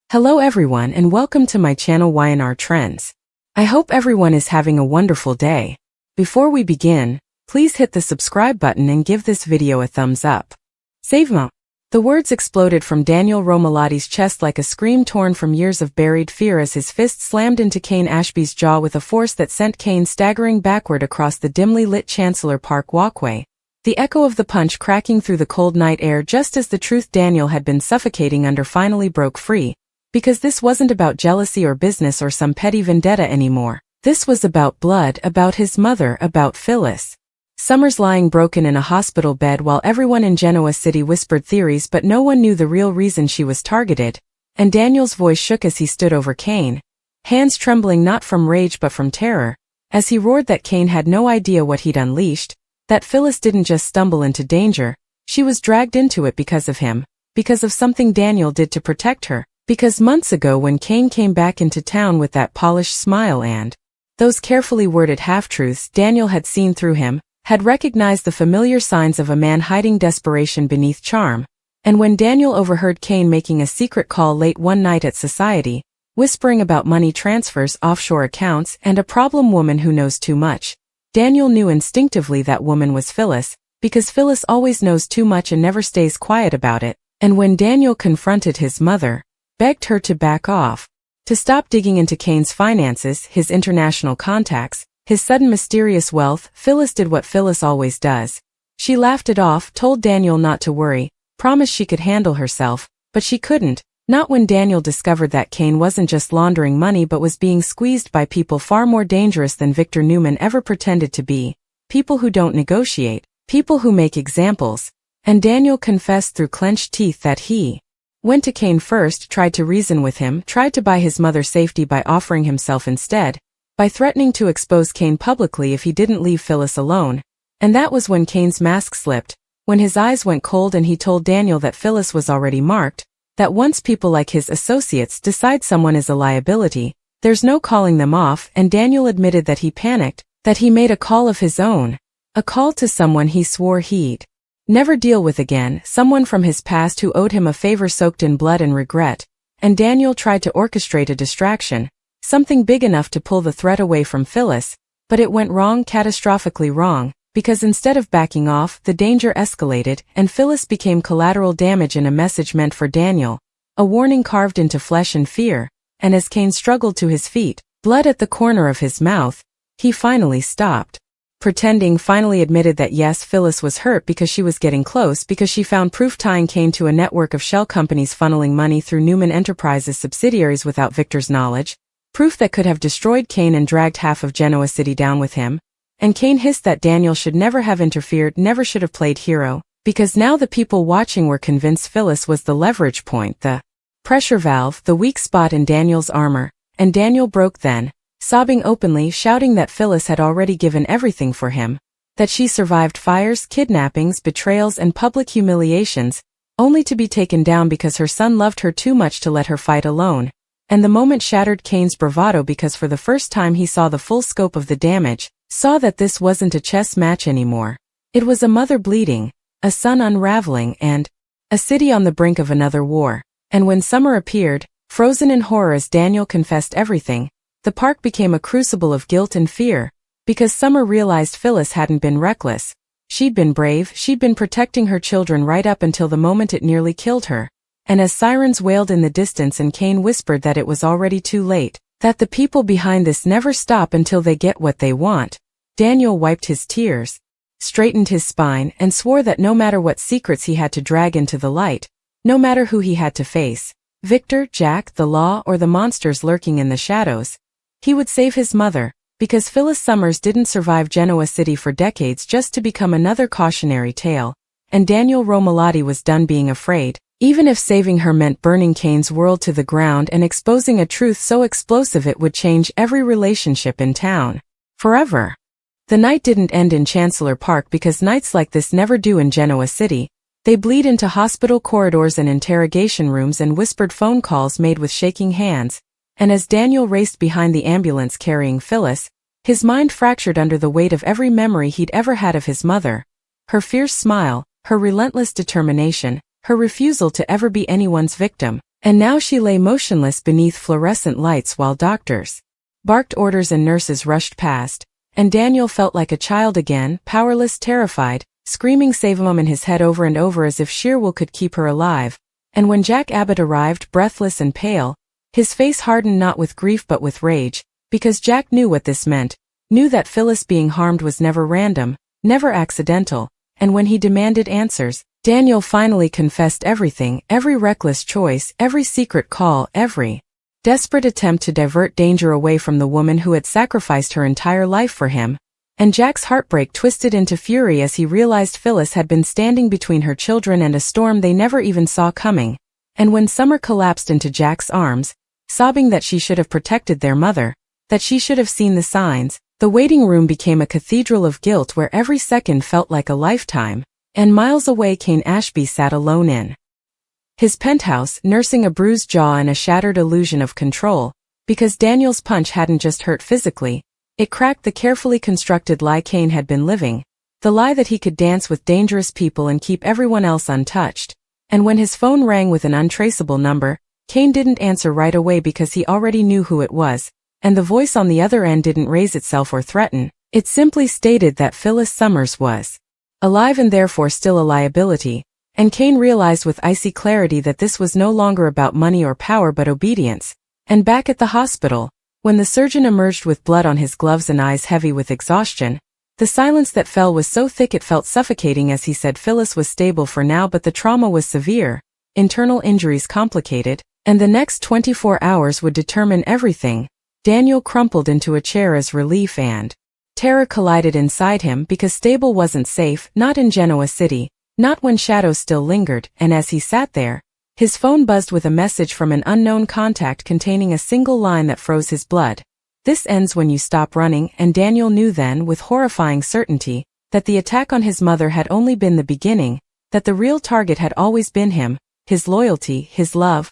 Hello everyone and welcome to my channel Y&R Trends. I hope everyone is having a wonderful day. Before we begin, please hit the subscribe button and give this video a thumbs up. Save mo. The words exploded from Daniel Romalotti's chest like a scream torn from years of buried fear as his fist slammed into Kane Ashby's jaw with a force that sent Kane staggering backward across the dimly lit Chancellor Park walkway. The echo of the punch cracking through the cold night air just as the truth Daniel had been suffocating under finally broke free. Because this wasn't about jealousy or business or some petty vendetta anymore. This was about blood, about his mother, about Phyllis. Summer's lying broken in a hospital bed while everyone in Genoa City whispered theories, but no one knew the real reason she was targeted. And Daniel's voice shook as he stood over Kane, hands trembling not from rage but from terror, as he roared that Kane had no idea what he'd unleashed, that Phyllis didn't just stumble into danger, she was dragged into it because of him, because of something Daniel did to protect her. Because months ago when Kane came back into town with that polished smile and those carefully worded half-truths, Daniel had seen through him, had recognized the familiar signs of a man hiding desperation beneath charm. And when Daniel overheard Kane making a secret call late one night at society, whispering about money transfers, offshore accounts, and a problem woman who knows too much, Daniel knew instinctively that woman was Phyllis, because Phyllis always knows too much and never stays quiet about it. And when Daniel confronted his mother, begged her to back off, to stop digging into Kane's finances, his international contacts, his sudden mysterious wealth, Phyllis did what Phyllis always does. She laughed it off, told Daniel not to worry, promised she could handle herself, but she couldn't, not when Daniel discovered that Kane wasn't just laundering money but was being squeezed by people far more dangerous than Victor Newman ever pretended to be, people who don't negotiate, people who make examples. And Daniel confessed through clenched teeth that he went to Kane first, tried to reason with him, tried to buy his mother's safety by offering himself instead, by threatening to expose Kane publicly if he didn't leave Phyllis alone. And that was when Kane's mask slipped, when his eyes went cold and he told Daniel that Phyllis was already marked, that once people like his associates decide someone is a liability, there's no calling them off. And Daniel admitted that he panicked, that he made a call of his own, a call to someone he swore he'd never deal with again, someone from his past who owed him a favor soaked in blood and regret. And Daniel tried to orchestrate a distraction, something big enough to pull the threat away from Phyllis, but it went wrong, catastrophically wrong, because instead of backing off, the danger escalated, and Phyllis became collateral damage in a message meant for Daniel, a warning carved into flesh and fear. And as Kane struggled to his feet, blood at the corner of his mouth, he finally stopped. Pretending, finally admitted that yes, Phyllis was hurt because she was getting close, because she found proof tying Kane to a network of shell companies funneling money through Newman Enterprises subsidiaries without Victor's knowledge, proof that could have destroyed Kane and dragged half of Genoa City down with him. And Kane hissed that Daniel should never have interfered, never should have played hero, because now the people watching were convinced Phyllis was the leverage point, the pressure valve, the weak spot in Daniel's armor. And Daniel broke then, sobbing openly, shouting that Phyllis had already given everything for him, that she survived fires, kidnappings, betrayals, and public humiliations, only to be taken down because her son loved her too much to let her fight alone. And the moment shattered Kane's bravado because for the first time he saw the full scope of the damage, saw that this wasn't a chess match anymore. It was a mother bleeding, a son unraveling, and a city on the brink of another war. And when summer appeared, frozen in horror as Daniel confessed everything, the park became a crucible of guilt and fear, because Summer realized Phyllis hadn't been reckless. She'd been brave, she'd been protecting her children right up until the moment it nearly killed her. And as sirens wailed in the distance and Kane whispered that it was already too late, that the people behind this never stop until they get what they want, Daniel wiped his tears, straightened his spine, and swore that no matter what secrets he had to drag into the light, no matter who he had to face, Victor, Jack, the law, or the monsters lurking in the shadows, he would save his mother, because Phyllis Summers didn't survive Genoa City for decades just to become another cautionary tale. And Daniel Romalotti was done being afraid, even if saving her meant burning Kane's world to the ground and exposing a truth so explosive it would change every relationship in town forever. The night didn't end in Chancellor Park because nights like this never do in Genoa City. They bleed into hospital corridors and interrogation rooms and whispered phone calls made with shaking hands. And as Daniel raced behind the ambulance carrying Phyllis, his mind fractured under the weight of every memory he'd ever had of his mother. Her fierce smile, her relentless determination, her refusal to ever be anyone's victim. And now she lay motionless beneath fluorescent lights while doctors barked orders and nurses rushed past, and Daniel felt like a child again, powerless, terrified, screaming "Save Mom" in his head over and over as if sheer will could keep her alive. And when Jack Abbott arrived, breathless and pale, his face hardened not with grief but with rage, because Jack knew what this meant, knew that Phyllis being harmed was never random, never accidental, and when he demanded answers, Daniel finally confessed everything, every reckless choice, every secret call, every desperate attempt to divert danger away from the woman who had sacrificed her entire life for him. And Jack's heartbreak twisted into fury as he realized Phyllis had been standing between her children and a storm they never even saw coming. And when Summer collapsed into Jack's arms, sobbing that she should have protected their mother, that she should have seen the signs, the waiting room became a cathedral of guilt where every second felt like a lifetime. And miles away Kane Ashby sat alone in his penthouse, nursing a bruised jaw and a shattered illusion of control, because Daniel's punch hadn't just hurt physically, it cracked the carefully constructed lie Kane had been living, the lie that he could dance with dangerous people and keep everyone else untouched. And when his phone rang with an untraceable number, Kane didn't answer right away because he already knew who it was, and the voice on the other end didn't raise itself or threaten, it simply stated that Phyllis Summers was alive and therefore still a liability. And Kane realized with icy clarity that this was no longer about money or power but obedience. And back at the hospital, when the surgeon emerged with blood on his gloves and eyes heavy with exhaustion, the silence that fell was so thick it felt suffocating as he said Phyllis was stable for now but the trauma was severe, internal injuries complicated, and the next 24 hours would determine everything. Daniel crumpled into a chair as relief and terror collided inside him because stable wasn't safe, not in Genoa City. Not when shadows still lingered, and as he sat there, his phone buzzed with a message from an unknown contact containing a single line that froze his blood. "This ends when you stop running," and Daniel knew then with horrifying certainty that the attack on his mother had only been the beginning, that the real target had always been him, his loyalty, his love,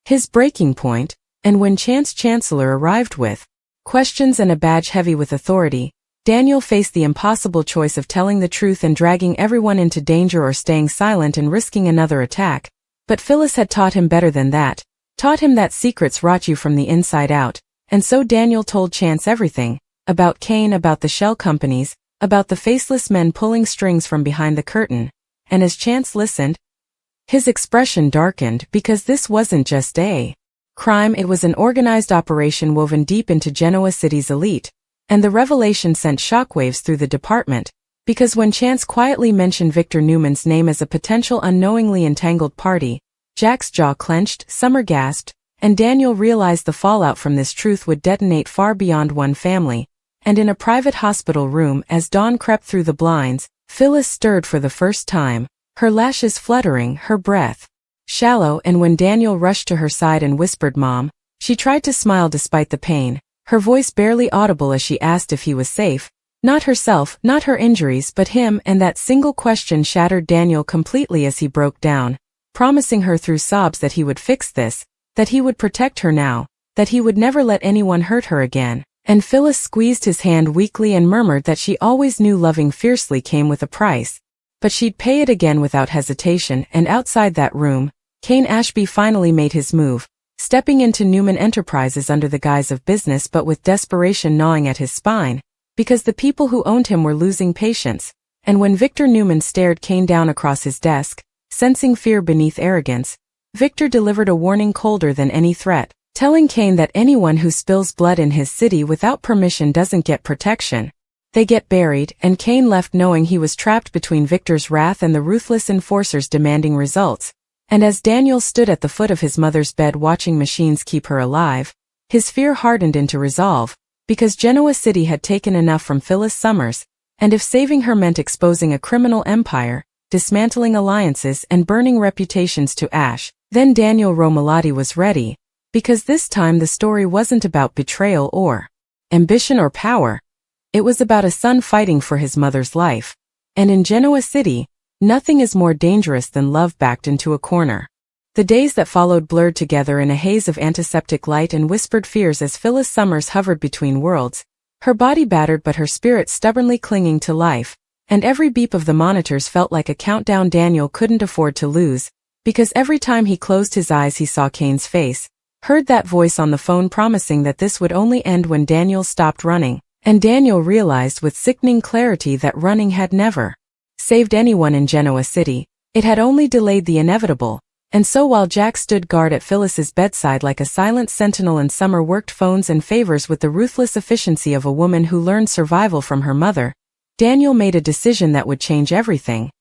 his breaking point. And when Chance Chancellor arrived with questions and a badge heavy with authority, Daniel faced the impossible choice of telling the truth and dragging everyone into danger or staying silent and risking another attack. But Phyllis had taught him better than that, taught him that secrets rot you from the inside out, and so Daniel told Chance everything, about Kane, about the shell companies, about the faceless men pulling strings from behind the curtain. And as Chance listened, his expression darkened because this wasn't just a crime, it was an organized operation woven deep into Genoa City's elite. And the revelation sent shockwaves through the department, because when Chance quietly mentioned Victor Newman's name as a potential unknowingly entangled party, Jack's jaw clenched, Summer gasped, and Daniel realized the fallout from this truth would detonate far beyond one family. And in a private hospital room, as dawn crept through the blinds, Phyllis stirred for the first time, her lashes fluttering, her breath shallow, and when Daniel rushed to her side and whispered "Mom," she tried to smile despite the pain, her voice barely audible as she asked if he was safe, not herself, not her injuries but him, and that single question shattered Daniel completely as he broke down, promising her through sobs that he would fix this, that he would protect her now, that he would never let anyone hurt her again. And Phyllis squeezed his hand weakly and murmured that she always knew loving fiercely came with a price, but she'd pay it again without hesitation. And outside that room, Kane Ashby finally made his move, stepping into Newman Enterprises under the guise of business but with desperation gnawing at his spine, because the people who owned him were losing patience. And when Victor Newman stared Kane down across his desk, sensing fear beneath arrogance, Victor delivered a warning colder than any threat, telling Kane that anyone who spills blood in his city without permission doesn't get protection. They get buried. And Kane left knowing he was trapped between Victor's wrath and the ruthless enforcers demanding results. And as Daniel stood at the foot of his mother's bed watching machines keep her alive, his fear hardened into resolve, because Genoa City had taken enough from Phyllis Summers, and if saving her meant exposing a criminal empire, dismantling alliances and burning reputations to ash, then Daniel Romalotti was ready, because this time the story wasn't about betrayal or ambition or power. It was about a son fighting for his mother's life. And in Genoa City, nothing is more dangerous than love backed into a corner. The days that followed blurred together in a haze of antiseptic light and whispered fears as Phyllis Summers hovered between worlds, her body battered but her spirit stubbornly clinging to life, and every beep of the monitors felt like a countdown Daniel couldn't afford to lose. because every time he closed his eyes he saw Kane's face, heard that voice on the phone promising that this would only end when Daniel stopped running, and Daniel realized with sickening clarity that running had never saved anyone in Genoa City. It had only delayed the inevitable. And so while Jack stood guard at Phyllis's bedside like a silent sentinel and Summer worked phones and favors with the ruthless efficiency of a woman who learned survival from her mother, Daniel made a decision that would change everything.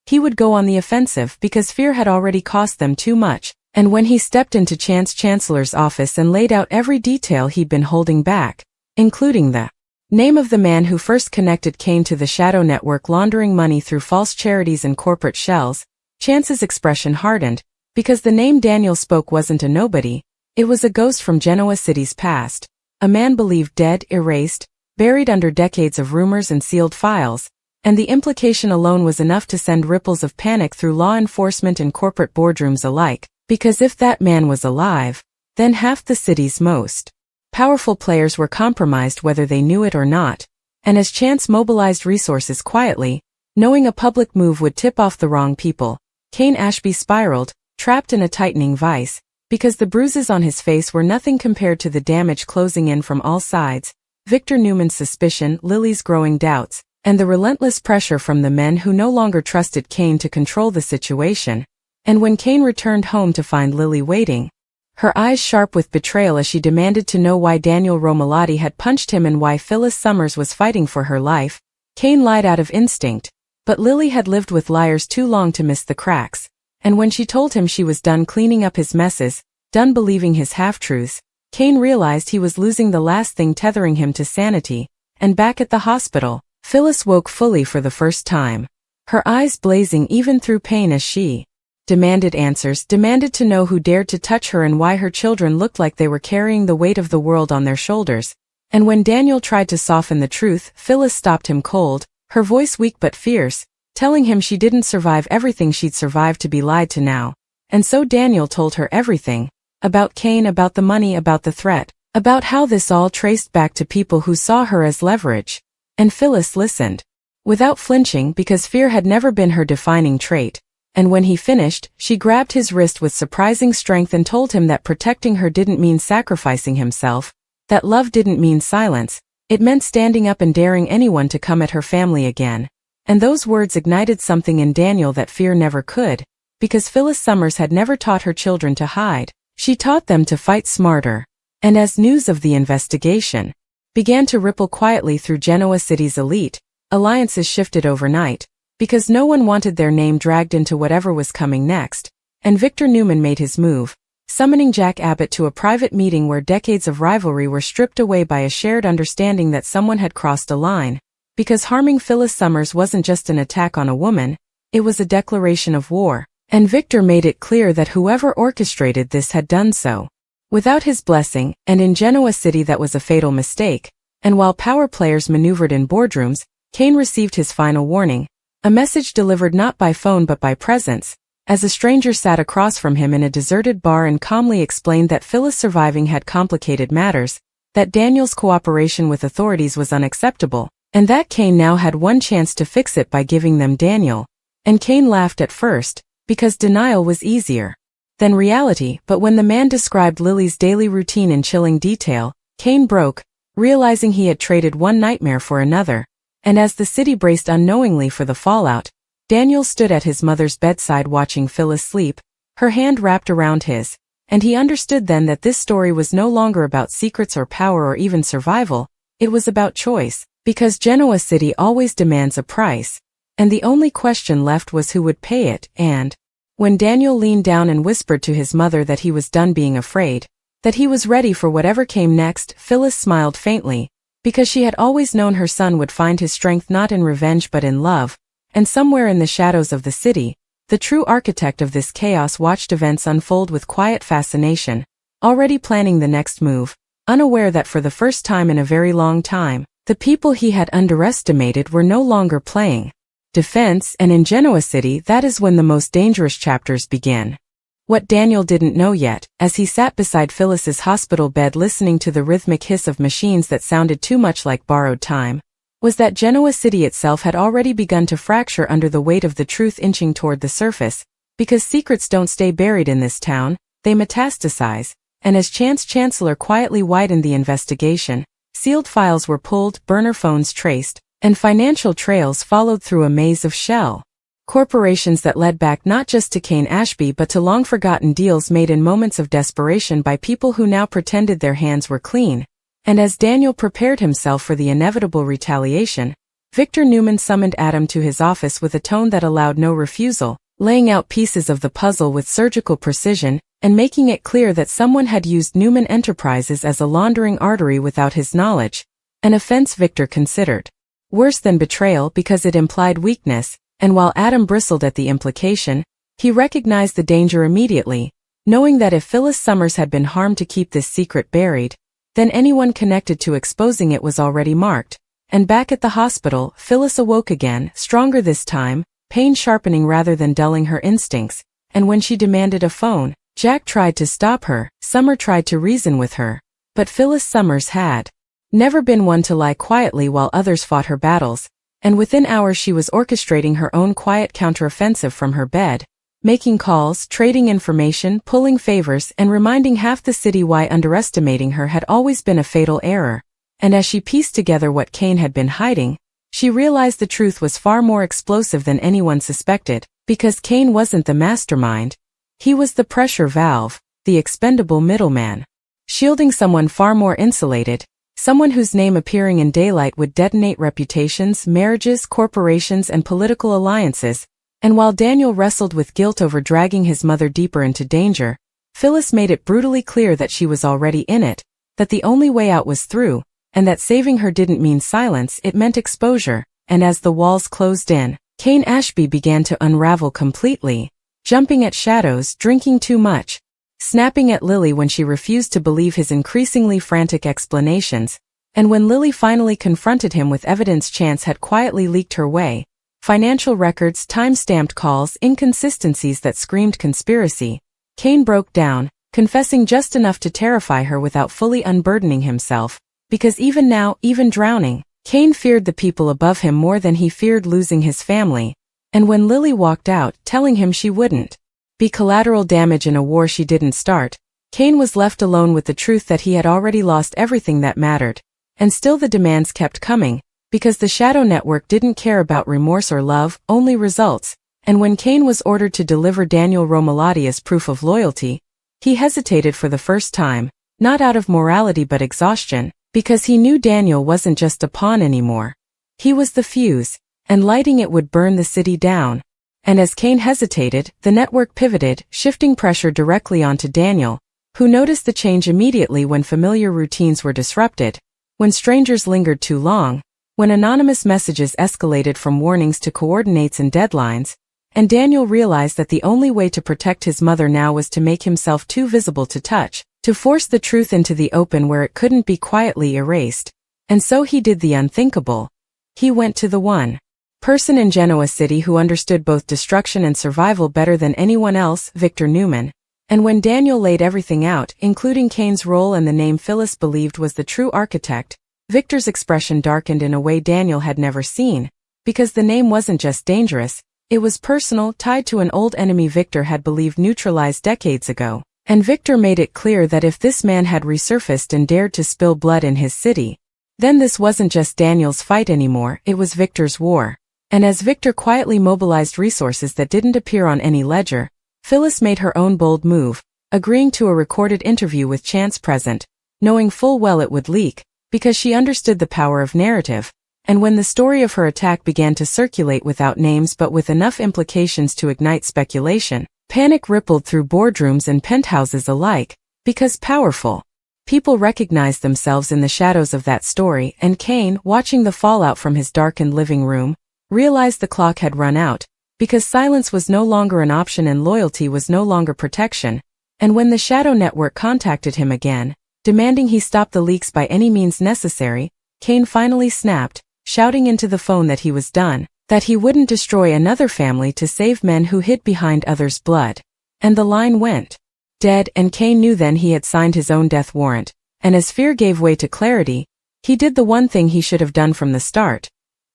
He would go on the offensive because fear had already cost them too much, and when he stepped into Chance Chancellor's office and laid out every detail he'd been holding back, including the name of the man who first connected Kane to the shadow network laundering money through false charities and corporate shells, Chance's expression hardened, because the name Daniel spoke wasn't a nobody, it was a ghost from Genoa City's past, a man believed dead, erased, buried under decades of rumors and sealed files, and the implication alone was enough to send ripples of panic through law enforcement and corporate boardrooms alike, because if that man was alive, then half the city's most powerful players were compromised whether they knew it or not, and as Chance mobilized resources quietly, knowing a public move would tip off the wrong people, Kane Ashby spiraled, trapped in a tightening vice, because the bruises on his face were nothing compared to the damage closing in from all sides, Victor Newman's suspicion, Lily's growing doubts, and the relentless pressure from the men who no longer trusted Kane to control the situation. And when Kane returned home to find Lily waiting, her eyes sharp with betrayal as she demanded to know why Daniel Romalotti had punched him and why Phyllis Summers was fighting for her life, Kane lied out of instinct, but Lily had lived with liars too long to miss the cracks. And when she told him she was done cleaning up his messes, done believing his half-truths, Kane realized he was losing the last thing tethering him to sanity. And back at the hospital, Phyllis woke fully for the first time, her eyes blazing even through pain as she demanded answers, demanded to know who dared to touch her and why her children looked like they were carrying the weight of the world on their shoulders. And when Daniel tried to soften the truth, Phyllis stopped him cold, her voice weak but fierce, telling him she didn't survive everything she'd survived to be lied to now. And so Daniel told her everything. About Kane, about the money, about the threat, about how this all traced back to people who saw her as leverage. And Phyllis listened, without flinching because fear had never been her defining trait. And when he finished, she grabbed his wrist with surprising strength and told him that protecting her didn't mean sacrificing himself, that love didn't mean silence, it meant standing up and daring anyone to come at her family again. And those words ignited something in Daniel that fear never could, because Phyllis Summers had never taught her children to hide, she taught them to fight smarter. And as news of the investigation began to ripple quietly through Genoa City's elite, alliances shifted overnight, because no one wanted their name dragged into whatever was coming next, and Victor Newman made his move, summoning Jack Abbott to a private meeting where decades of rivalry were stripped away by a shared understanding that someone had crossed a line. Because harming Phyllis Summers wasn't just an attack on a woman, it was a declaration of war, and Victor made it clear that whoever orchestrated this had done so without his blessing, and in Genoa City that was a fatal mistake. And while power players maneuvered in boardrooms, Kane received his final warning, a message delivered not by phone but by presence, as a stranger sat across from him in a deserted bar and calmly explained that Phyllis surviving had complicated matters, that Daniel's cooperation with authorities was unacceptable, and that Kane now had one chance to fix it by giving them Daniel. And Kane laughed at first, because denial was easier than reality, but when the man described Lily's daily routine in chilling detail, Kane broke, realizing he had traded one nightmare for another. And as the city braced unknowingly for the fallout, Daniel stood at his mother's bedside watching Phyllis sleep, her hand wrapped around his, and he understood then that this story was no longer about secrets or power or even survival, it was about choice. Because Genoa City always demands a price, and the only question left was who would pay it. And when Daniel leaned down and whispered to his mother that he was done being afraid, that he was ready for whatever came next, Phyllis smiled faintly, because she had always known her son would find his strength not in revenge but in love. And somewhere in the shadows of the city, the true architect of this chaos watched events unfold with quiet fascination, already planning the next move, unaware that for the first time in a very long time, the people he had underestimated were no longer playing defense, and in Genoa City that is when the most dangerous chapters begin. What Daniel didn't know yet, as he sat beside Phyllis's hospital bed listening to the rhythmic hiss of machines that sounded too much like borrowed time, was that Genoa City itself had already begun to fracture under the weight of the truth inching toward the surface, Because secrets don't stay buried in this town, they metastasize, and as Chance Chancellor quietly widened the investigation, sealed files were pulled, burner phones traced, and financial trails followed through a maze of shell corporations that led back not just to Cain Ashby but to long-forgotten deals made in moments of desperation by people who now pretended their hands were clean. And as Daniel prepared himself for the inevitable retaliation, Victor Newman summoned Adam to his office with a tone that allowed no refusal, laying out pieces of the puzzle with surgical precision, and making it clear that someone had used Newman Enterprises as a laundering artery without his knowledge, an offense Victor considered worse than betrayal because it implied weakness. And while Adam bristled at the implication, he recognized the danger immediately, knowing that if Phyllis Summers had been harmed to keep this secret buried, then anyone connected to exposing it was already marked. And back at the hospital, Phyllis awoke again, stronger this time, pain sharpening rather than dulling her instincts, and when she demanded a phone, Jack tried to stop her, Summer tried to reason with her, but Phyllis Summers had never been one to lie quietly while others fought her battles. And within hours she was orchestrating her own quiet counteroffensive from her bed, making calls, trading information, pulling favors, and reminding half the city why underestimating her had always been a fatal error. And as she pieced together what Cain had been hiding, she realized the truth was far more explosive than anyone suspected, because Cain wasn't the mastermind. He was the pressure valve, the expendable middleman, shielding someone far more insulated. Someone whose name appearing in daylight would detonate reputations, marriages, corporations, and political alliances. And while Daniel wrestled with guilt over dragging his mother deeper into danger, Phyllis made it brutally clear that she was already in it, that the only way out was through, and that saving her didn't mean silence, it meant exposure. And as the walls closed in, Cain Ashby began to unravel completely, jumping at shadows, drinking too much, snapping at Lily when she refused to believe his increasingly frantic explanations, and when Lily finally confronted him with evidence Chance had quietly leaked her way, financial records, time-stamped calls, inconsistencies that screamed conspiracy, Cain broke down, confessing just enough to terrify her without fully unburdening himself, because even now, even drowning, Cain feared the people above him more than he feared losing his family. And when Lily walked out, telling him she wouldn't be collateral damage in a war she didn't start, Cain was left alone with the truth that he had already lost everything that mattered. And still the demands kept coming, because the Shadow Network didn't care about remorse or love, only results. And when Cain was ordered to deliver Daniel Romolati as proof of loyalty, he hesitated for the first time, not out of morality but exhaustion, because he knew Daniel wasn't just a pawn anymore. He was the fuse, and lighting it would burn the city down. And as Cain hesitated, the network pivoted, shifting pressure directly onto Daniel, who noticed the change immediately when familiar routines were disrupted, when strangers lingered too long, when anonymous messages escalated from warnings to coordinates and deadlines, and Daniel realized that the only way to protect his mother now was to make himself too visible to touch, to force the truth into the open where it couldn't be quietly erased. And so he did the unthinkable. He went to the one person in Genoa City who understood both destruction and survival better than anyone else, Victor Newman. And when Daniel laid everything out, including Cain's role and the name Phyllis believed was the true architect, Victor's expression darkened in a way Daniel had never seen, because the name wasn't just dangerous, it was personal, tied to an old enemy Victor had believed neutralized decades ago. And Victor made it clear that if this man had resurfaced and dared to spill blood in his city, then this wasn't just Daniel's fight anymore, it was Victor's war. And as Victor quietly mobilized resources that didn't appear on any ledger, Phyllis made her own bold move, agreeing to a recorded interview with Chance present, knowing full well it would leak, because she understood the power of narrative. And when the story of her attack began to circulate without names but with enough implications to ignite speculation, panic rippled through boardrooms and penthouses alike, because powerful people recognized themselves in the shadows of that story, and Cain, watching the fallout from his darkened living room, realized the clock had run out, because silence was no longer an option and loyalty was no longer protection. And when the Shadow Network contacted him again, demanding he stop the leaks by any means necessary, Cain finally snapped, shouting into the phone that he was done, that he wouldn't destroy another family to save men who hid behind others' blood. And the line went dead, and Cain knew then he had signed his own death warrant, and as fear gave way to clarity, he did the one thing he should have done from the start.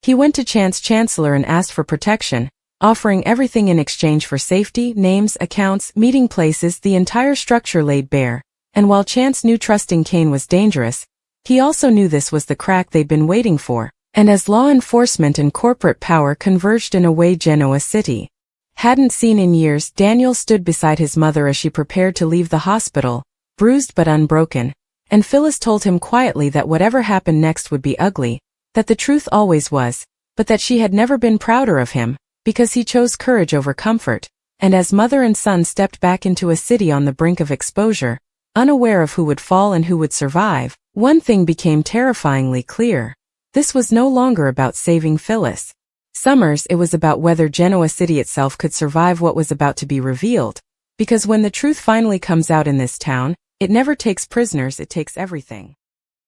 He went to Chance Chancellor and asked for protection, offering everything in exchange for safety, names, accounts, meeting places, the entire structure laid bare. And while Chance knew trusting Kane was dangerous, he also knew this was the crack they'd been waiting for. And as law enforcement and corporate power converged in a way Genoa City hadn't seen in years, Daniel stood beside his mother as she prepared to leave the hospital, bruised but unbroken, and Phyllis told him quietly that whatever happened next would be ugly, that the truth always was, but that she had never been prouder of him, because he chose courage over comfort. And as mother and son stepped back into a city on the brink of exposure, unaware of who would fall and who would survive, one thing became terrifyingly clear. This was no longer about saving Phyllis Summers, it was about whether Genoa City itself could survive what was about to be revealed. Because when the truth finally comes out in this town, it never takes prisoners, it takes everything.